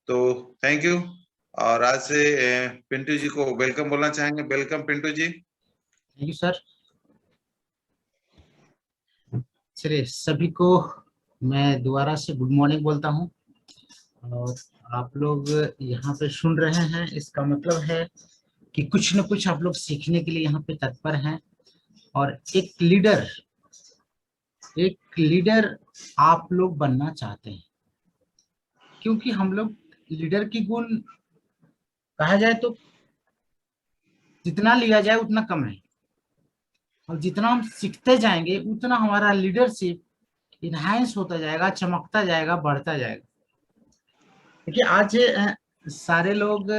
तो thank you. और आज से पिंटू जी को वेलकम बोलना चाहेंगे। Welcome Pintu ji. Thank you sir. चलिए, सभी को मैं दोबारा से गुड मॉर्निंग बोलता हूँ। और आप लोग यहाँ पे सुन रहे हैं, इसका मतलब है कि कुछ न कुछ आप लोग सीखने के लिए यहाँ पे तत्पर हैं। और एक लीडर आप लोग बनना चाहते हैं, क्योंकि हम लोग लीडर की गुण कहा जाए तो जितना लिया जाए उतना कम है, और जितना हम सीखते जाएंगे उतना हमारा लीडरशिप इनहांस होता जाएगा, चमकता जाएगा, बढ़ता जाएगा। देखिए, आज सारे लोग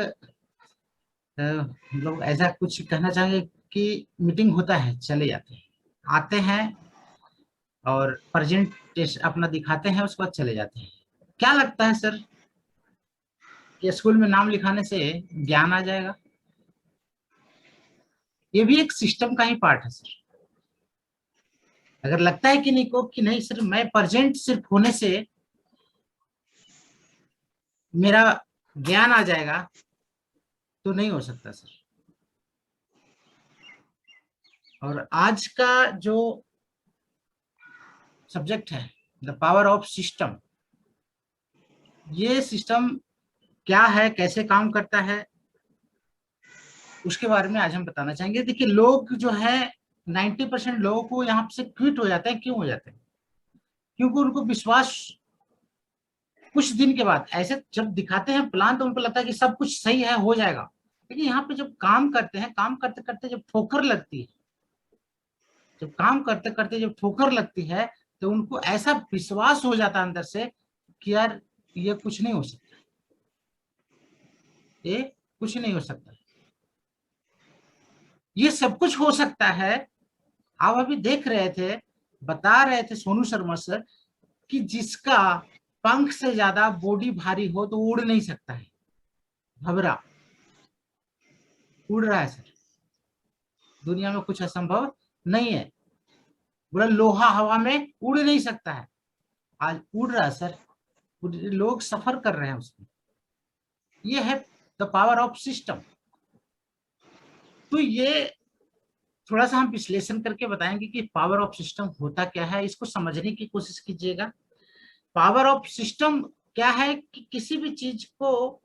लोग ऐसा कुछ कहना चाहेंगे कि मीटिंग होता है, चले जाते हैं, आते हैं और प्रेजेंटेशन अपना दिखाते हैं, उसके बाद चले जाते हैं। क्या लगता है सर कि स्कूल में नाम लिखाने से ज्ञान आ जाएगा? ये भी एक सिस्टम का ही पार्ट है सर। अगर लगता है कि नहीं को कि नहीं सर, मैं प्रेजेंट सिर्फ होने से मेरा ज्ञान आ जाएगा, तो नहीं हो सकता सर। और आज का जो सब्जेक्ट है, द पावर ऑफ सिस्टम, ये सिस्टम क्या है, कैसे काम करता है, उसके बारे में आज हम बताना चाहेंगे। देखिए, लोग जो है 90% लोगों को यहाँ से क्विट हो जाते हैं। क्यों हो जाते हैं? क्योंकि उनको विश्वास कुछ दिन के बाद ऐसे जब दिखाते हैं प्लान, तो उनको लगता है कि सब कुछ सही है, हो जाएगा। लेकिन यहाँ पे जब काम करते हैं, काम करते करते जब ठोकर लगती है, जब काम करते करते जब ठोकर लगती है, तो उनको ऐसा विश्वास हो जाता है अंदर से कि यार ये कुछ नहीं हो सकता, ये कुछ नहीं हो सकता, ये सब कुछ हो सकता है। आप अभी देख रहे थे, बता रहे थे सोनू शर्मा सर कि जिसका पंख से ज्यादा बॉडी भारी हो तो उड़ नहीं सकता है। घबरा उड़ रहा है सर, दुनिया में कुछ असंभव नहीं है। बोला लोहा हवा में उड़ नहीं सकता है, आज उड़ रहा है सर, लोग सफर कर रहे हैं उसमें। ये है द पावर ऑफ सिस्टम। तो ये थोड़ा सा हम विश्लेषण करके बताएंगे कि पावर ऑफ सिस्टम होता क्या है, इसको समझने की कोशिश कीजिएगा। पावर ऑफ सिस्टम क्या है कि किसी भी चीज को,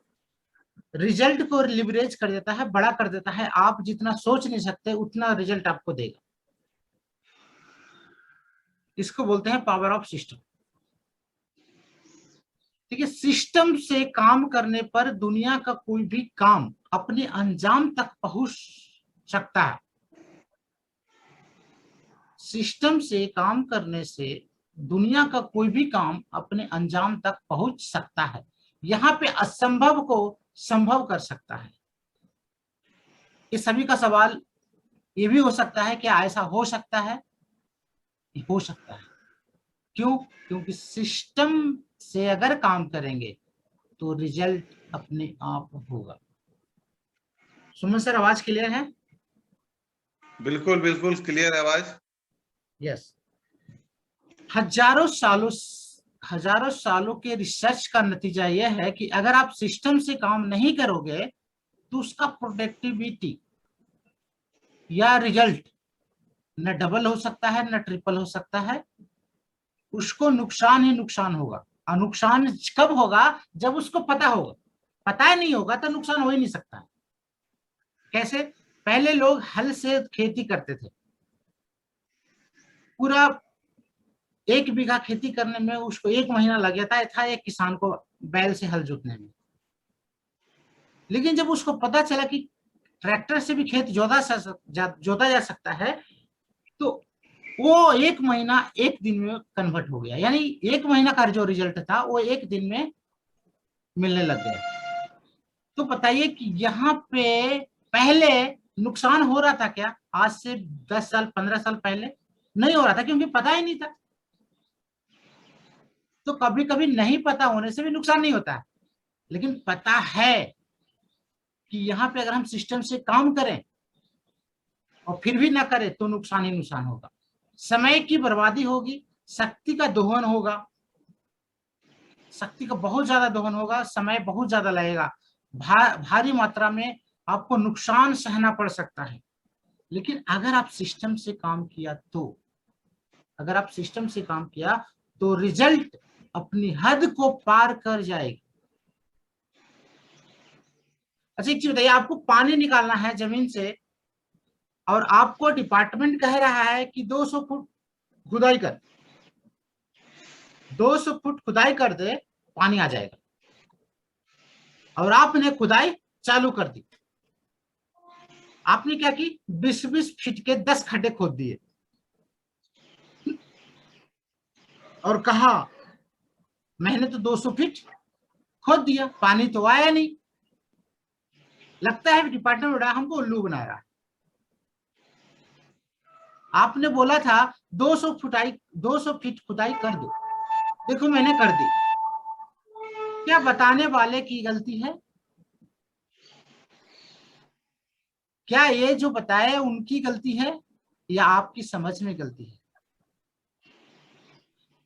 रिजल्ट को लिवरेज कर देता है, बड़ा कर देता है। आप जितना सोच नहीं सकते उतना रिजल्ट आपको देगा, इसको बोलते हैं पावर ऑफ सिस्टम। ठीक है, सिस्टम से काम करने पर दुनिया का कोई भी काम अपने अंजाम तक पहुंच सकता है। सिस्टम से काम करने से दुनिया का कोई भी काम अपने अंजाम तक पहुंच सकता है। यहाँ पे असंभव को संभव कर सकता है। इस सभी का सवाल ये भी हो सकता है कि ऐसा हो सकता है? हो सकता है। क्यों? क्योंकि सिस्टम से अगर काम करेंगे तो रिजल्ट अपने आप होगा। सुमन सर, आवाज क्लियर है? बिल्कुल बिल्कुल क्लियर आवाज। यस। हजारों सालों के रिसर्च का नतीजा यह है कि अगर आप सिस्टम से काम नहीं करोगे तो उसका प्रोडक्टिविटी या रिजल्ट न डबल हो सकता है, न ट्रिपल हो सकता है। उसको नुकसान ही नुकसान होगा। और नुकसान कब होगा? जब उसको पता होगा। पता ही नहीं होगा तो नुकसान हो ही नहीं सकता। कैसे? पहले लोग हल से खेती करते थे, पूरा 1 बीघा खेती करने में उसको 1 महीना लग जाता था एक किसान को बैल से हल जोतने में। लेकिन जब उसको पता चला कि ट्रैक्टर से भी खेत जोता जा सकता है, तो वो 1 महीना 1 दिन में कन्वर्ट हो गया। यानी 1 महीना का जो रिजल्ट था वो 1 दिन में मिलने लग गया। तो बताइए कि यहाँ पे पहले नुकसान हो रहा था क्या? आज से 10 साल 15 साल पहले नहीं हो रहा था, क्योंकि पता ही नहीं था। तो कभी कभी नहीं पता होने से भी नुकसान नहीं होता है। लेकिन पता है कि यहाँ पे अगर हम सिस्टम से काम करें और फिर भी ना करें तो नुकसान ही नुकसान होगा। समय की बर्बादी होगी, शक्ति का दोहन होगा, शक्ति का बहुत ज्यादा दोहन होगा, समय बहुत ज्यादा लगेगा, भारी मात्रा में आपको नुकसान सहना पड़ सकता है। लेकिन अगर आप सिस्टम से काम किया तो रिजल्ट अपनी हद को पार कर जाएगी। अच्छा एक चीज बताइए, आपको पानी निकालना है जमीन से और आपको डिपार्टमेंट कह रहा है कि 200 फुट खुदाई कर, 200 फुट खुदाई कर दे, पानी आ जाएगा, और आपने खुदाई चालू कर दी। आपने क्या की, 20-20 फीट के 10 खड्डे खोद दिए और कहा मैंने तो 200 फीट खोद दिया, पानी तो आया नहीं। लगता है डिपार्टमेंट बड़ा हमको उल्लू बना रहा है। आपने बोला था 200 फीट खुदाई कर दो, देखो मैंने कर दी। क्या बताने वाले की गलती है? क्या ये जो बताए उनकी गलती है या आपकी समझ में गलती है?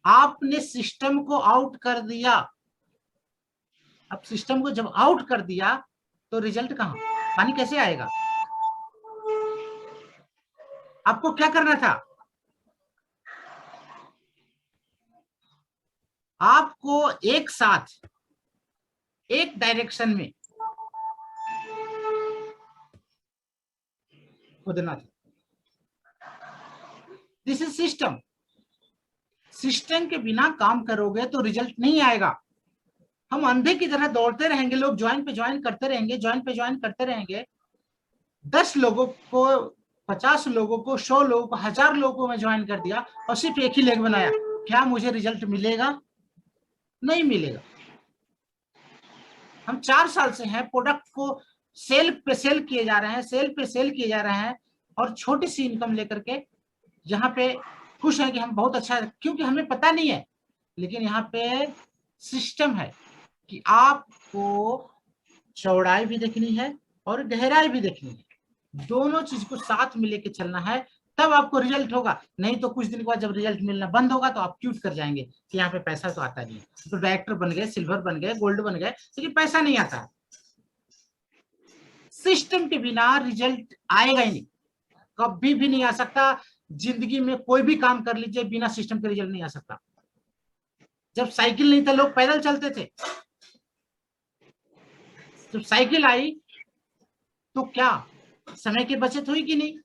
आपने सिस्टम को आउट कर दिया। अब सिस्टम को जब आउट कर दिया तो रिजल्ट कहां, पानी कैसे आएगा? आपको क्या करना था? आपको एक साथ एक डायरेक्शन में खोदना था। This is system. सिस्टम के बिना काम करोगे तो रिजल्ट नहीं आएगा। हम अंधे की तरह दौड़ते रहेंगे, लोग ज्वाइन पे ज्वाइन करते रहेंगे, ज्वाइन पे ज्वाइन करते रहेंगे। 10 लोगों को, 50 लोगों को, 100 लोगों को, 1000 लोगों को मैं ज्वाइन कर दिया और सिर्फ एक ही लेग बनाया, क्या मुझे रिजल्ट मिलेगा? नहीं मिलेगा। हम 4 साल से हैं, प्रोडक्ट को सेल पे सेल किए जा रहे हैं, सेल पे सेल किए जा रहे हैं, और छोटी सी इनकम लेकर के यहाँ पे खुश है कि हम बहुत अच्छा है, क्योंकि हमें पता नहीं है। लेकिन यहाँ पे सिस्टम है कि आपको चौड़ाई भी देखनी है और गहराई भी देखनी है, दोनों चीज को साथ में लेके चलना है, तब आपको रिजल्ट होगा। नहीं तो कुछ दिन के बाद जब रिजल्ट मिलना बंद होगा तो आप क्यूट कर जाएंगे कि यहाँ पे पैसा तो आता नहीं है, तो डायरेक्टर बन गए, सिल्वर बन गए, गोल्ड बन गए, लेकिन पैसा नहीं आता है। सिस्टम के बिना रिजल्ट आएगा ही नहीं, कभी भी नहीं आ सकता। जिंदगी में कोई भी काम कर लीजिए, बिना सिस्टम के रिजल्ट नहीं आ सकता। जब साइकिल नहीं था लोग पैदल चलते थे, जब साइकिल आई तो क्या समय की बचत हुई कि नहीं?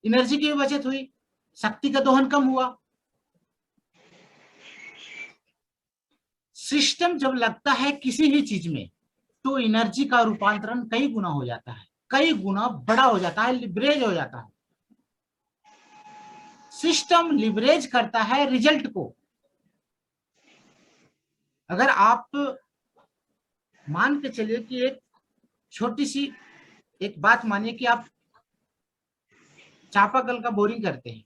एनर्जी की भी बचत हुई, शक्ति का दोहन कम हुआ। सिस्टम जब लगता है किसी भी चीज में तो एनर्जी का रूपांतरण कई गुना हो जाता है, कई गुना बड़ा हो जाता है, लिवरेज हो जाता है। सिस्टम लिवरेज करता है रिजल्ट को। अगर आप मान के चलिए कि एक छोटी सी एक बात मानिए कि आप चापाकल का बोरिंग करते हैं।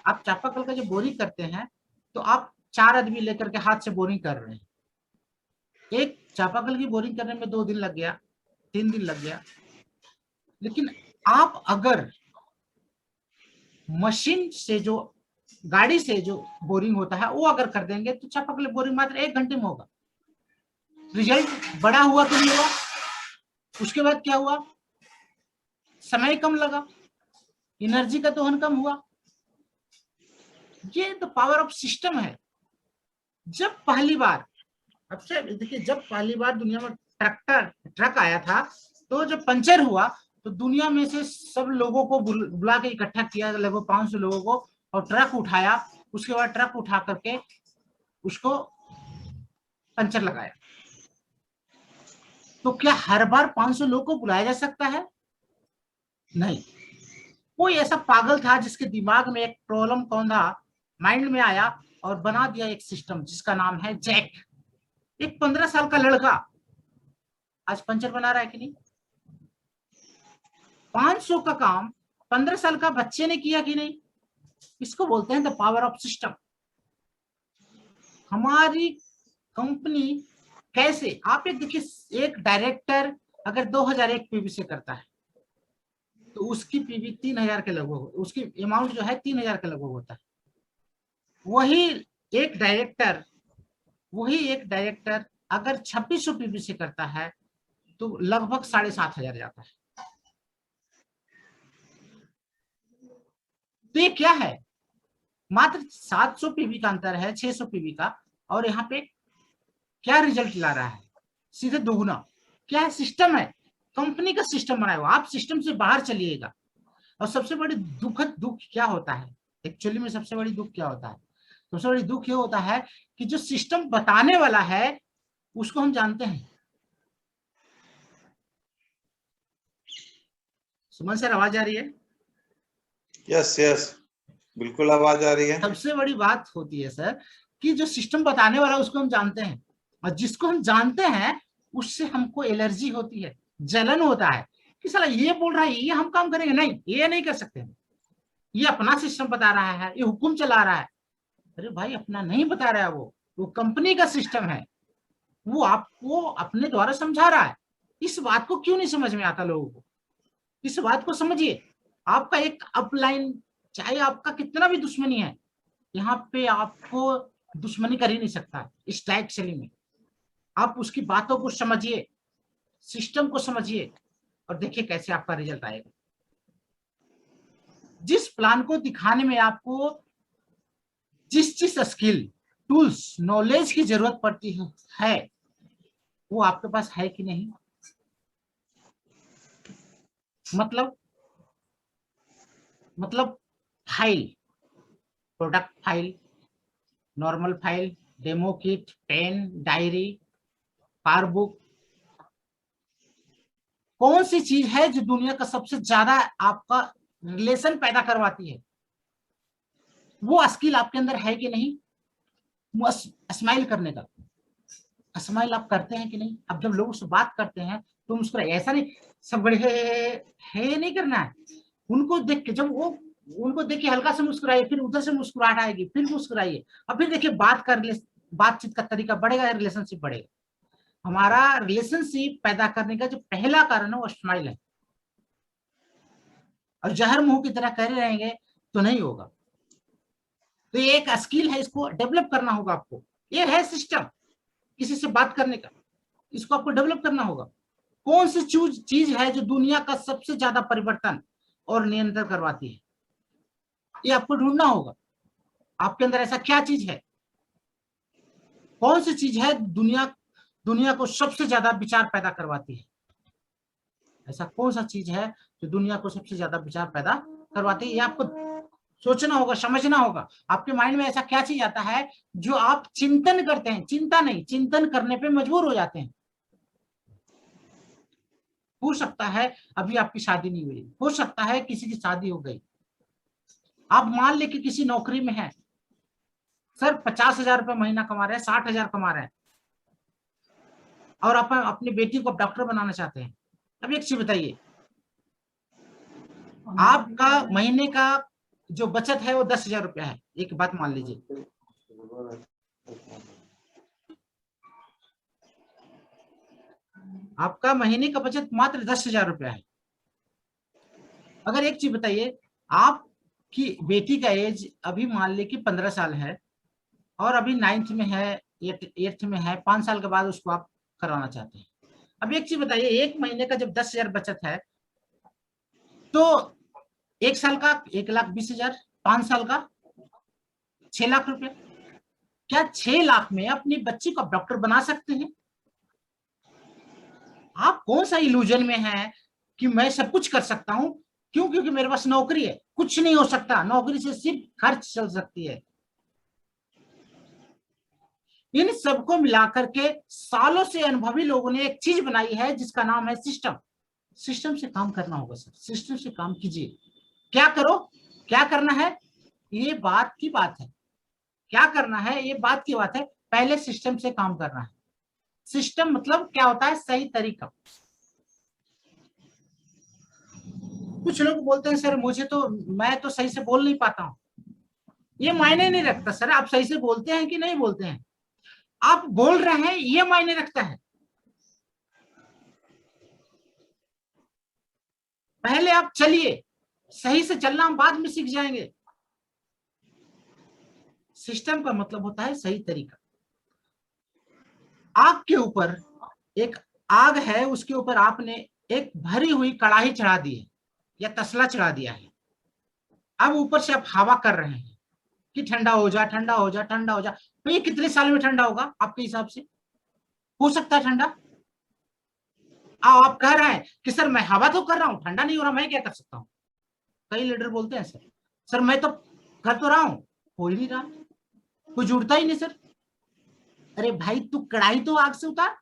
आप चापाकल का जो बोरिंग करते हैं तो आप 4 आदमी लेकर के हाथ से बोरिंग कर रहे हैं। एक चापाकल की बोरिंग करने में 2 दिन लग गया, 3 दिन लग गया। लेकिन आप अगर मशीन से, जो गाड़ी से जो बोरिंग होता है वो अगर कर देंगे तो चापाकल बोरिंग मात्र 1 घंटे में होगा। रिजल्ट बड़ा हुआ तो नहीं हुआ? उसके बाद क्या हुआ? समय कम लगा, एनर्जी का दोहन कम हुआ। ये तो पावर ऑफ सिस्टम है। जब पहली बार, अब से देखिए, जब पहली बार दुनिया में ट्रक आया था तो जब पंचर हुआ तो दुनिया में से सब लोगों को बुला के इकट्ठा किया, लगभग 500 लोगों को, और ट्रक उठाया। उसके बाद ट्रक उठा करके उसको पंचर लगाया। तो क्या हर बार 500 लोगों को बुलाया जा सकता है? नहीं। कोई ऐसा पागल था जिसके दिमाग में एक प्रॉब्लम कौन था, माइंड में आया और बना दिया एक सिस्टम जिसका नाम है जैक। एक 15 साल का लड़का आज पंचर बना रहा है कि नहीं? 500 का काम 15 साल का बच्चे ने किया कि नहीं? इसको बोलते हैं द पावर ऑफ सिस्टम। हमारी कंपनी कैसे, आप एक देखिए, एक डायरेक्टर अगर 2001 पीवी से करता है तो उसकी पीवी 3000 के लगभग, उसकी अमाउंट जो है 3000 के लगभग होता है। वही एक डायरेक्टर अगर 2600 पीवी से करता है तो लगभग 7500 जाता है। तो ये क्या है, मात्र 700 पीवी का अंतर है, 600 पीवी का, और यहाँ पे क्या रिजल्ट ला रहा है, सीधे दोगुना। क्या है, सिस्टम है, कंपनी का सिस्टम बनाया हुआ। आप सिस्टम से बाहर चलिएगा। और सबसे बड़ी दुख क्या होता है, एक्चुअली में सबसे बड़ी दुख क्या होता है, सबसे बड़ी दुख ये होता है कि जो सिस्टम बताने वाला है उसको हम जानते हैं। सुमन सर आवाज आ रही है? यस यस, बिल्कुल आवाज आ रही है। सबसे बड़ी बात होती है सर कि जो सिस्टम बताने वाला उसको हम जानते हैं, और जिसको हम जानते हैं उससे हमको एलर्जी होती है, जलन होता है कि साला ये बोल रहा है, ये हम काम करेंगे, नहीं ये नहीं कर सकते, ये अपना सिस्टम बता रहा है, ये हुक्म चला रहा है। अरे भाई अपना नहीं बता रहा है, वो कंपनी का सिस्टम है, वो आपको अपने द्वारा समझा रहा है। इस बात को क्यों नहीं समझ में आता लोगों को? इस बात को समझिए। आपका एक अपलाइन, चाहे आपका कितना भी दुश्मनी है, यहाँ पे आपको दुश्मनी कर ही नहीं सकता इस टाइप शैली में। आप उसकी बातों को समझिए, सिस्टम को समझिए, और देखिए कैसे आपका रिजल्ट आएगा। जिस प्लान को दिखाने में आपको जिस स्किल, टूल्स, नॉलेज की जरूरत पड़ती है वो आपके पास है कि नहीं? मतलब file, product file, normal file, demo kit, pen, diary, power book, कौन सी चीज है जो दुनिया का सबसे ज्यादा आपका रिलेशन पैदा करवाती है? वो स्किल आपके अंदर है कि नहीं? वो स्माइल करने का, स्माइल आप करते हैं कि नहीं? अब जब लोगों से बात करते हैं तो मुस्कुराए, ऐसा नहीं सब बड़े है नहीं करना है। उनको देख के, जब वो उनको देखिए हल्का से मुस्कुराइए, फिर उधर से मुस्कुराहट आएगी, फिर मुस्कुराइए, और फिर देखिए बातचीत का तरीका बढ़ेगा, रिलेशनशिप बढ़ेगा। हमारा रिलेशनशिप पैदा करने का जो पहला कारण है वो स्माइल है। और जहर मुंह की तरह करे रहेंगे तो नहीं होगा। तो ये एक स्किल है, इसको डेवलप करना होगा आपको। ये है सिस्टम किसी से बात करने का, इसको आपको डेवलप करना होगा। कौन सी चीज है जो दुनिया का सबसे ज्यादा परिवर्तन और नियंत्रण करवाती है, ये आपको ढूंढना होगा। आपके अंदर ऐसा क्या चीज है, कौन सी चीज है दुनिया को सबसे ज्यादा विचार पैदा करवाती है? ऐसा कौन सा चीज है जो दुनिया को सबसे ज्यादा विचार पैदा करवाती है? ये आपको सोचना होगा, समझना होगा। आपके माइंड में ऐसा क्या चीज आता है जो आप चिंतन करते हैं, चिंता नहीं, चिंतन करने पे मजबूर हो जाते हैं। हो सकता है अभी आपकी शादी नहीं हुई, हो सकता है किसी की शादी हो गई, आप मान ले कि किसी नौकरी में है, सर 50,000 रुपये महीना कमा रहे हैं, 60,000 कमा रहे हैं, और आप अपनी बेटी को डॉक्टर बनाना चाहते हैं। अब एक चीज बताइए, आपका महीने का जो बचत है वो 10,000 रुपया है, एक बात मान लीजिए, आपका महीने का बचत मात्र 10,000 रुपया है। अगर एक चीज बताइए, आपकी बेटी का एज अभी मान ली कि 15 साल है, और अभी 9th में है, 8th में है, 5 साल के बाद उसको आप कराना चाहते हैं। अब एक चीज बताइए, एक महीने का जब 10,000 बचत है तो एक साल का 1,20,000, 5 साल का 6 लाख रुपया। क्या 6 लाख में अपनी बच्ची को डॉक्टर बना सकते हैं? आप कौन सा इल्यूजन में है कि मैं सब कुछ कर सकता हूं? क्यों? क्योंकि मेरे पास नौकरी है। कुछ नहीं हो सकता, नौकरी से सिर्फ खर्च चल सकती है। इन सबको मिलाकर के सालों से अनुभवी लोगों ने एक चीज बनाई है जिसका नाम है सिस्टम। सिस्टम से काम करना होगा सर, सिस्टम से काम कीजिए। क्या करो, क्या करना है, ये बात की बात है। क्या करना है ये बात की बात है, पहले सिस्टम से काम करना है। सिस्टम मतलब क्या होता है? सही तरीका। कुछ लोग बोलते हैं सर मैं तो सही से बोल नहीं पाता हूं। ये मायने नहीं रखता सर, आप सही से बोलते हैं कि नहीं बोलते हैं, आप बोल रहे हैं ये मायने रखता है। पहले आप चलिए, सही से चलना हम बाद में सीख जाएंगे। सिस्टम का मतलब होता है सही तरीका। आग के ऊपर एक आग है, उसके ऊपर आपने एक भरी हुई कढ़ाई चढ़ा दी है या तसला चढ़ा दिया है। अब ऊपर से आप हवा कर रहे हैं कि ठंडा हो जा, ठंडा हो जा, ठंडा हो जा। तो ये कितने साल में ठंडा होगा आपके हिसाब से? हो सकता है ठंडा? आप कह रहे हैं कि सर मैं हवा तो कर रहा हूं, ठंडा नहीं हो रहा, मैं क्या कर सकता हूं? कई लीडर बोलते हैं सर, सर मैं तो कर तो रहा हूं, हो ही नहीं रहा, कोई जुड़ता ही नहीं सर। अरे भाई तू कढ़ाई तो आग से उतार,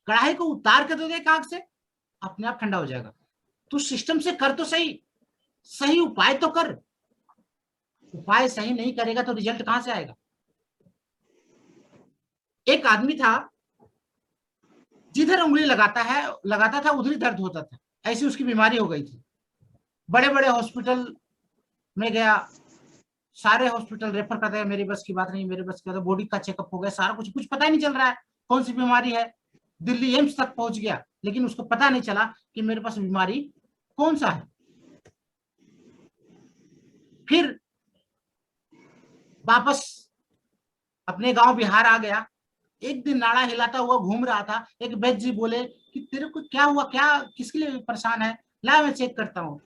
कढ़ाई को उतार के तो देख आग से, अपने आप ठंडा हो जाएगा। तू सिस्टम से कर तो सही, सही उपाय तो कर। उपाय सही नहीं करेगा तो रिजल्ट कहां से आएगा? एक आदमी था, जिधर उंगली लगाता था उधर ही दर्द होता था, ऐसी उसकी बीमारी हो गई थी। बड़े बड़े हॉस्पिटल में गया, सारे हॉस्पिटल रेफर करते हैं, मेरी बस की बात नहीं, मेरे बस की बात, बॉडी का चेकअप हो गया, सारा कुछ पता ही नहीं चल रहा है कौन सी बीमारी है। दिल्ली एम्स तक पहुंच गया, लेकिन उसको पता नहीं चला कि मेरे पास बीमारी कौन सा है। फिर वापस अपने गांव बिहार आ गया। एक दिन नाड़ा हिलाता हुआ घूम रहा था, एक वैद्य जी बोले कि तेरे को क्या हुआ, क्या किसके लिए परेशान है, ला मैं चेक करता हूँ।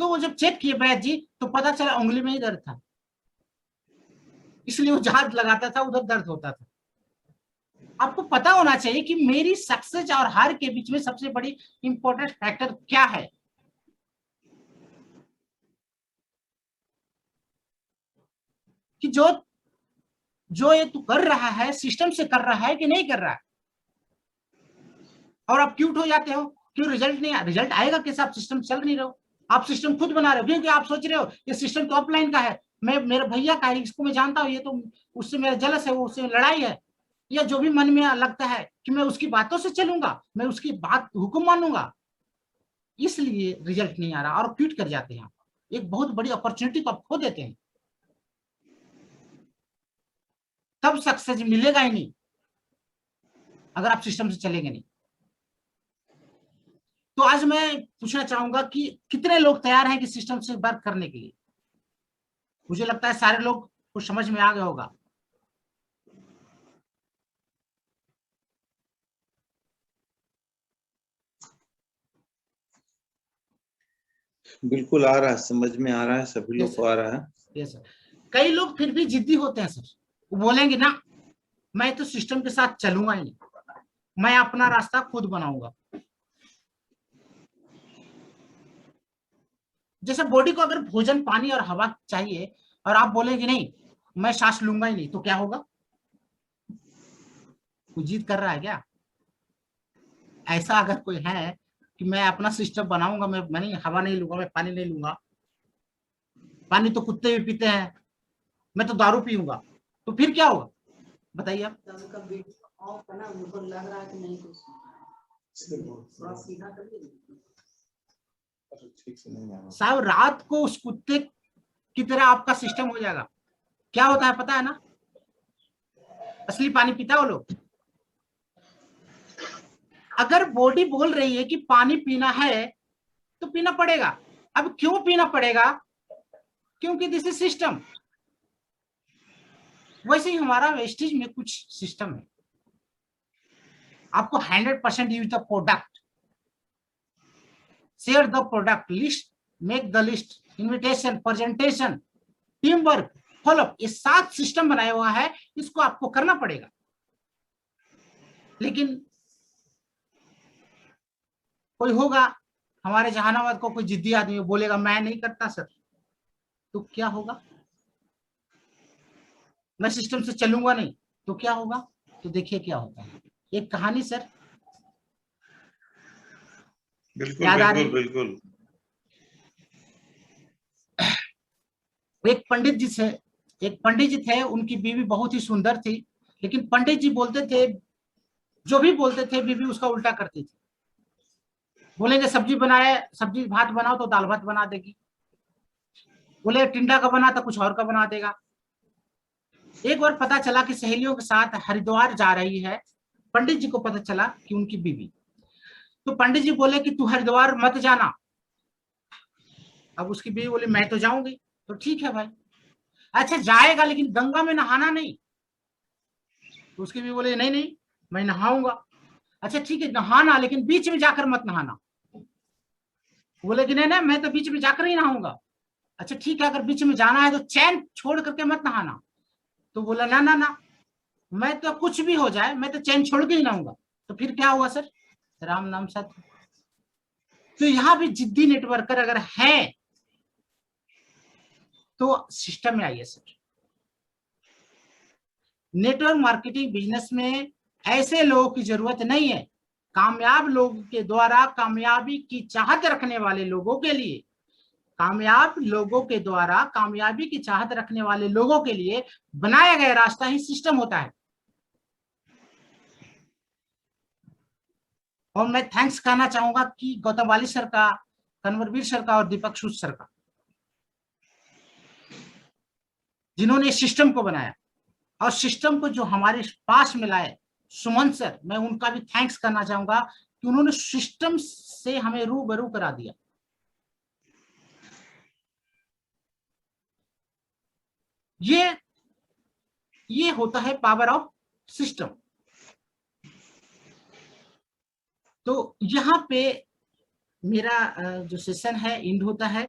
तो वो जब चेक किए वैद्य जी, तो पता चला उंगली में ही दर्द था, इसलिए वो जहां लगाता था उधर दर्द होता था। आपको पता होना चाहिए कि मेरी सक्सेस और हार के बीच में सबसे बड़ी इंपॉर्टेंट फैक्टर क्या है। कि जो ये तू कर रहा है सिस्टम से कर रहा है कि नहीं कर रहा है। और आप क्यूट हो जाते हो, क्यों रिजल्ट नहीं? रिजल्ट आएगा कैसे? आप सिस्टम चल नहीं रहे हो, आप सिस्टम खुद बना रहे हो, क्योंकि आप सोच रहे हो ये सिस्टम तो ऑफलाइन का है, मैं मेरे भैया का है, इसको मैं जानता हूँ, ये तो उससे मेरा जलस है, वो उससे लड़ाई है, या जो भी मन में लगता है कि मैं उसकी बातों से चलूंगा, मैं उसकी बात हुक्म मानूंगा, इसलिए रिजल्ट नहीं आ रहा और क्विट कर जाते हैं। आप एक बहुत बड़ी अपॉर्चुनिटी को आप खो देते हैं, तब सक्सेस मिलेगा ही नहीं अगर आप सिस्टम से चलेंगे नहीं। तो आज मैं पूछना चाहूंगा कि कितने लोग तैयार हैं कि सिस्टम से वर्क करने के लिए? मुझे लगता है सारे लोग को समझ में आ गया होगा। बिल्कुल आ रहा है, समझ में आ रहा है, सभी लोग को आ रहा है। Yes sir. कई लोग फिर भी जिद्दी होते हैं सर, वो बोलेंगे ना मैं तो सिस्टम के साथ चलूंगा ही नहीं, मैं अपना रास्ता खुद बनाऊंगा। जैसे बॉडी को अगर भोजन, पानी और हवा चाहिए, और आप बोलेंगे नहीं मैं सांस लूंगा ही नहीं, तो क्या होगा? कोई जिद कर रहा है क्या? ऐसा अगर कोई है कि मैं अपना सिस्टम बनाऊंगा, मैं नहीं हवा नहीं लूंगा, मैं पानी नहीं लूंगा, पानी तो कुत्ते भी पीते हैं, मैं तो दारू पीऊंगा, तो फिर क्या होगा बताइए आप? साहब रात को उस कुत्ते की तरह आपका सिस्टम हो जाएगा। क्या होता है पता है ना? असली पानी पीता है वो लोग। अगर बॉडी बोल रही है कि पानी पीना है तो पीना पड़ेगा। अब क्यों पीना पड़ेगा? क्योंकि दिस इज सिस्टम। वैसे ही हमारा वेस्टेज में कुछ सिस्टम है। आपको 100% use the product, share the product, list, make the list, invitation, presentation, team work, follow up, ये 7 सिस्टम बनाया हुआ है, इसको आपको करना पड़ेगा। लेकिन कोई होगा हमारे जहानाबाद को, कोई जिद्दी आदमी बोलेगा मैं नहीं करता सर, तो क्या होगा? मैं सिस्टम से चलूंगा नहीं, तो क्या होगा? तो देखिए क्या होता है। एक कहानी सर बिल्कुल याद आ बिल्कुल रही। बिल्कुल। एक पंडित जी से, एक पंडित जी थे, उनकी बीवी बहुत ही सुंदर थी, लेकिन पंडित जी बोलते थे, जो भी बोलते थे बीवी उसका उल्टा करती थी। बोलेंगे सब्जी बनाए, सब्जी भात बनाओ तो दाल भात बना देगी, बोले टिंडा का बना तो कुछ और का बना देगा। एक बार पता चला कि सहेलियों के साथ हरिद्वार जा रही है, पंडित जी को पता चला कि उनकी बीवी तो पंडित जी बोले कि तू हरिद्वार मत जाना। अब उसकी बीवी बोली मैं तो जाऊंगी। तो ठीक है भाई, अच्छा जाएगा लेकिन गंगा में नहाना नहीं। तो उसकी बीवी बोले नहीं नहीं मैं नहाऊंगा। अच्छा ठीक है नहाना, लेकिन बीच में जाकर मत नहाना। बोले कि नहीं नहीं मैं तो बीच में जाकर ही नहाऊंगा। अच्छा ठीक है अगर बीच में जाना है तो चैन छोड़ करके मत नहाना। तो बोला ना ना ना, मैं तो कुछ भी हो जाए मैं तो चैन छोड़ के ही नहाऊंगा। तो फिर क्या हुआ सर, राम नाम सत्य। तो यहां भी जिद्दी नेटवर्कर अगर है तो सिस्टम में आइए सर। नेटवर्क मार्केटिंग बिजनेस में ऐसे लोगों की जरूरत नहीं है। कामयाब लोगों के द्वारा कामयाबी की चाहत रखने वाले लोगों के लिए, कामयाब लोगों के द्वारा कामयाबी की चाहत रखने वाले लोगों के लिए बनाया गया रास्ता ही सिस्टम होता है। और मैं थैंक्स कहना चाहूंगा कि गौतम वाली सर का, कन्वरवीर सर का और दीपक सूद सर का, जिन्होंने सिस्टम को बनाया और सिस्टम को जो हमारे पास में लाए। सुमन सर, मैं उनका भी थैंक्स करना चाहूंगा कि उन्होंने सिस्टम से हमें रूबरू करा दिया। ये होता है पावर ऑफ सिस्टम। तो यहाँ पे मेरा जो सेशन है एंड होता है।